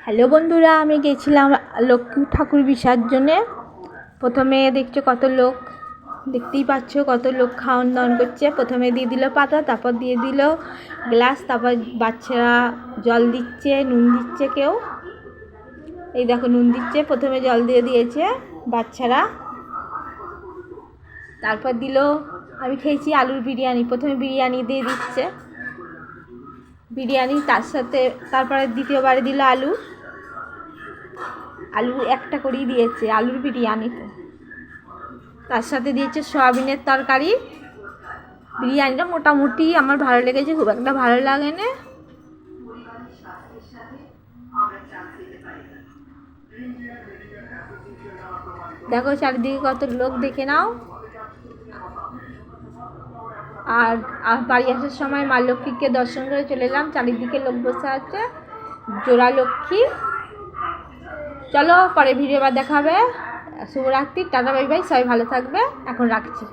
Hello বন্ধুরা, আমি গেছিলাম লক্ষ্মী ঠাকুর বিসর্জনে। প্রথমে দেখছো কত লোক, দেখতেই পাচ্ছ কত লোক খাওয়ান দাওয়ান করছে। প্রথমে দিয়ে দিল পাতা, তারপর দিয়ে দিল গ্লাস, তারপর বাচ্চারা জল দিচ্ছে, নুন দিচ্ছে। কেউ এই দেখো নুন দিচ্ছে, প্রথমে জল দিয়ে দিয়েছে বাচ্চারা। তারপর দিল, আমি খেয়েছি আলুর বিরিয়ানি। প্রথমে বিরিয়ানি দিয়ে দিচ্ছে বিরিয়ানি, তার সাথে তারপরে দ্বিতীয়বারে দিল আলু একটা করেই দিয়েছে আলুর বিরিয়ানিতে। তার সাথে দিয়েছে সয়াবিনের তরকারি। বিরিয়ানিটা মোটামুটি আমার ভালো লেগেছে, খুব একটা ভালো লাগে না। দেখো চারিদিকে কত লোক, দেখে নাও। আর বাড়ি আসার সময় মা লক্ষ্মীকে দর্শন করে চলে এলাম। চারিদিকে লোক বসে আছে, জোড়া লক্ষ্মী। চলো পরে ভিডিও আবার দেখা হবে। শুভরাত্রি, টাটা, বাই বাই, সবাই ভালো থাকবে। এখন রাখছি।